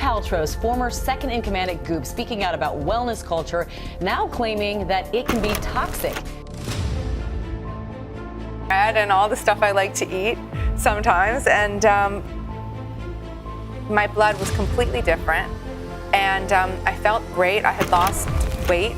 Paltrow's former second-in-command at Goop, speaking out about wellness culture, now claiming that it can be toxic. Bread and all the stuff I like to eat sometimes, and my blood was completely different, and I felt great. I had lost weight.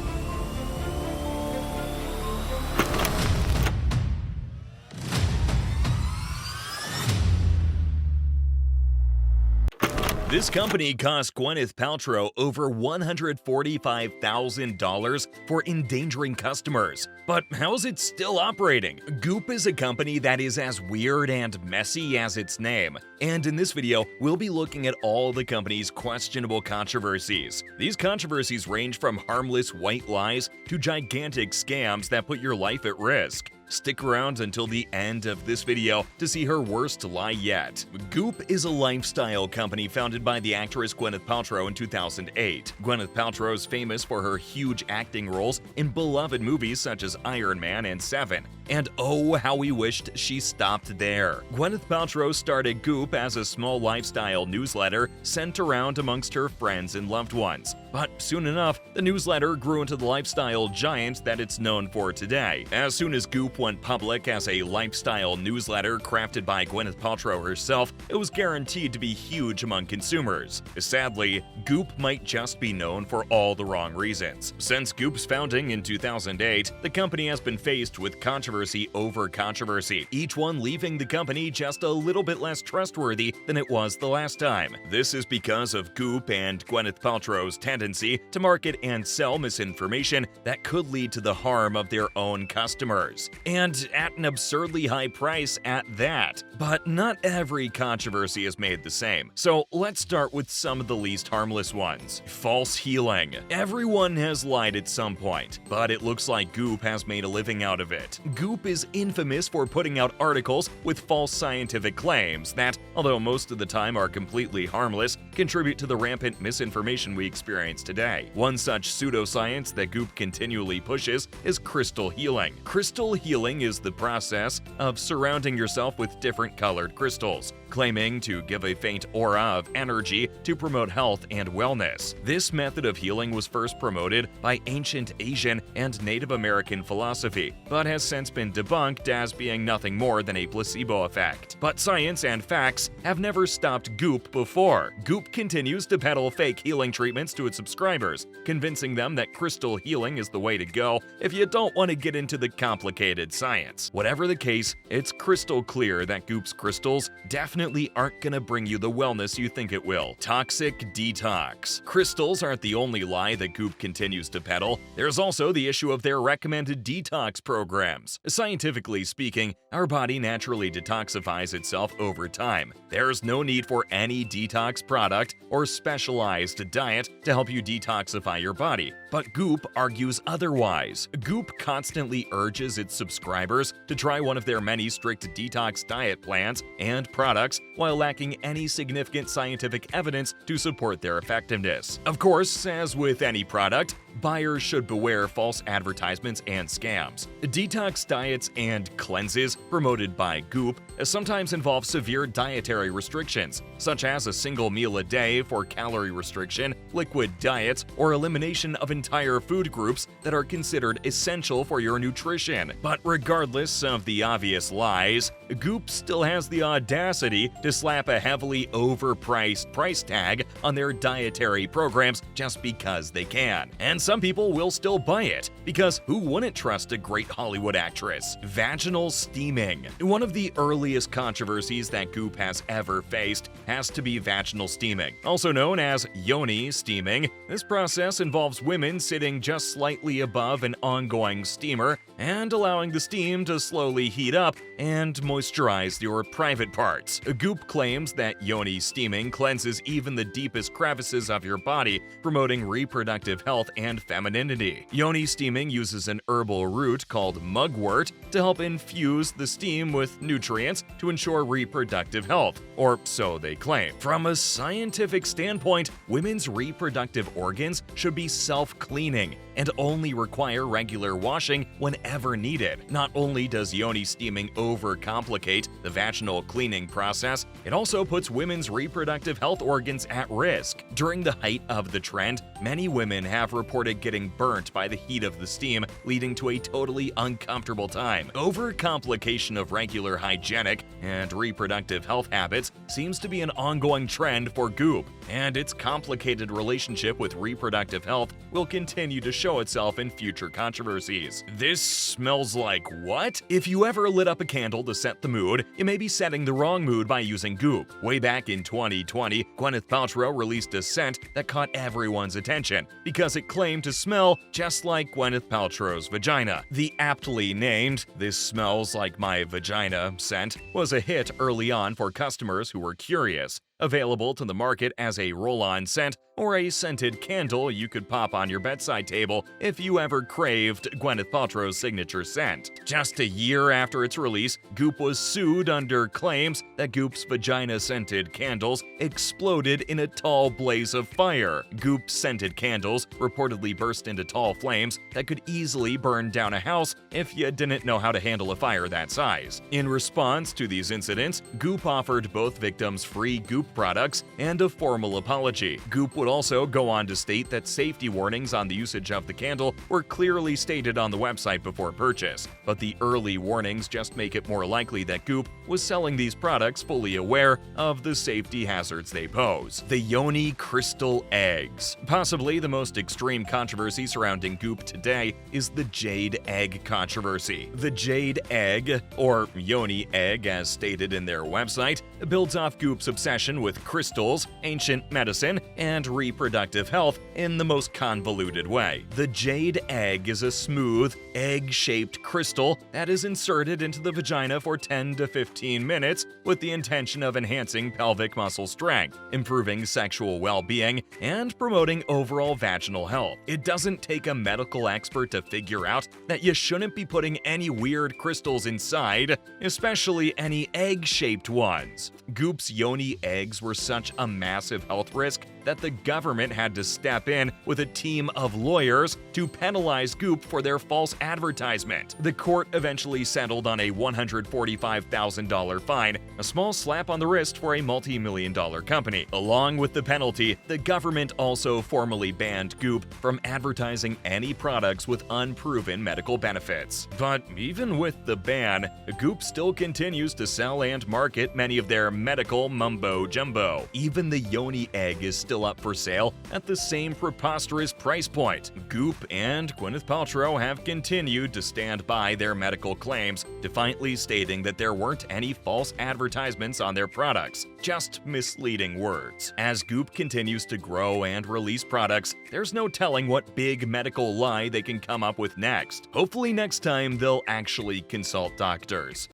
This company cost Gwyneth Paltrow over $145,000 for endangering customers. But how's it still operating? Goop is a company that is as weird and messy as its name. And in this video, we'll be looking at all the company's questionable controversies. These controversies range from harmless white lies to gigantic scams that put your life at risk. Stick around until the end of this video to see her worst lie yet. Goop is a lifestyle company founded by the actress Gwyneth Paltrow in 2008. Gwyneth Paltrow is famous for her huge acting roles in beloved movies such as Iron Man and Seven. And oh, how we wished she stopped there. Gwyneth Paltrow started Goop as a small lifestyle newsletter sent around amongst her friends and loved ones. But soon enough, the newsletter grew into the lifestyle giant that it's known for today. As soon as Goop went public as a lifestyle newsletter crafted by Gwyneth Paltrow herself, it was guaranteed to be huge among consumers. Sadly, Goop might just be known for all the wrong reasons. Since Goop's founding in 2008, the company has been faced with controversy over controversy, each one leaving the company just a little bit less trustworthy than it was the last time. This is because of Goop and Gwyneth Paltrow's tendency to market and sell misinformation that could lead to the harm of their own customers. And at an absurdly high price at that. But not every controversy is made the same. So let's start with some of the least harmless ones. False healing. Everyone has lied at some point, but it looks like Goop has made a living out of it. Goop is infamous for putting out articles with false scientific claims that, although most of the time are completely harmless, contribute to the rampant misinformation we experience today. One such pseudoscience that Goop continually pushes is crystal healing. Crystal healing is the process of surrounding yourself with different colored crystals, claiming to give a faint aura of energy to promote health and wellness. This method of healing was first promoted by ancient Asian and Native American philosophy, but has since been debunked as being nothing more than a placebo effect. But science and facts have never stopped Goop before. Goop continues to peddle fake healing treatments to its subscribers, convincing them that crystal healing is the way to go if you don't want to get into the complicated science. Whatever the case, it's crystal clear that Goop's crystals definitely aren't gonna bring you the wellness you think it will. Toxic detox. Crystals aren't the only lie that Goop continues to peddle. There's also the issue of their recommended detox programs. Scientifically speaking, our body naturally detoxifies itself over time. There's no need for any detox product or specialized diet to help you detoxify your body. But Goop argues otherwise. Goop constantly urges its subscribers to try one of their many strict detox diet plans and products while lacking any significant scientific evidence to support their effectiveness. Of course, as with any product, buyers should beware false advertisements and scams. Detox diets and cleanses promoted by Goop sometimes involve severe dietary restrictions, such as a single meal a day for calorie restriction, liquid diets, or elimination of entire food groups that are considered essential for your nutrition. But regardless of the obvious lies, Goop still has the audacity to slap a heavily overpriced price tag on their dietary programs just because they can. And some people will still buy it, because who wouldn't trust a great Hollywood actress? Vaginal steaming. One of the earliest controversies that Goop has ever faced has to be vaginal steaming, also known as yoni steaming. This process involves women sitting just slightly above an ongoing steamer and allowing the steam to slowly heat up and moisturize your private parts. Goop claims that yoni steaming cleanses even the deepest crevices of your body, promoting reproductive health and femininity. Yoni steaming uses an herbal root called mugwort to help infuse the steam with nutrients to ensure reproductive health, or so they claim. From a scientific standpoint, women's reproductive organs should be self-cleaning and only require regular washing whenever ever needed. Not only does yoni steaming overcomplicate the vaginal cleaning process, it also puts women's reproductive health organs at risk. During the height of the trend, many women have reported getting burnt by the heat of the steam, leading to a totally uncomfortable time. Overcomplication of regular hygienic and reproductive health habits seems to be an ongoing trend for Goop, and its complicated relationship with reproductive health will continue to show itself in future controversies. This smells like what? If you ever lit up a candle to set the mood, you may be setting the wrong mood by using Goop. Way back in 2020, Gwyneth Paltrow released a scent that caught everyone's attention because it claimed to smell just like Gwyneth Paltrow's vagina. The aptly named "This Smells Like My Vagina" scent was a hit early on for customers who were curious. Available to the market as a roll-on scent or a scented candle you could pop on your bedside table if you ever craved Gwyneth Paltrow's signature scent. Just a year after its release, Goop was sued under claims that Goop's vagina-scented candles exploded in a tall blaze of fire. Goop's scented candles reportedly burst into tall flames that could easily burn down a house if you didn't know how to handle a fire that size. In response to these incidents, Goop offered both victims free Goop products and a formal apology. Goop would also go on to state that safety warnings on the usage of the candle were clearly stated on the website before purchase, but the early warnings just make it more likely that Goop was selling these products fully aware of the safety hazards they pose. The yoni crystal eggs. Possibly the most extreme controversy surrounding Goop today is the jade egg controversy. The jade egg, or yoni egg as stated in their website, builds off Goop's obsession with crystals, ancient medicine, and reproductive health in the most convoluted way. The jade egg is a smooth, egg-shaped crystal that is inserted into the vagina for 10 to 15 minutes with the intention of enhancing pelvic muscle strength, improving sexual well-being, and promoting overall vaginal health. It doesn't take a medical expert to figure out that you shouldn't be putting any weird crystals inside, especially any egg-shaped ones. Goop's yoni eggs were such a massive health risk that the government had to step in with a team of lawyers to penalize Goop for their false advertisement. The court eventually settled on a $145,000 fine, a small slap on the wrist for a multi-million-dollar company. Along with the penalty, the government also formally banned Goop from advertising any products with unproven medical benefits. But even with the ban, Goop still continues to sell and market many of their medical mumbo-jumbo. Even the yoni egg is still up for sale at the same preposterous price point. Goop and Gwyneth Paltrow have continued to stand by their medical claims, defiantly stating that there weren't any false advertisements on their products, just misleading words. As Goop continues to grow and release products, there's no telling what big medical lie they can come up with next. Hopefully next time they'll actually consult doctors.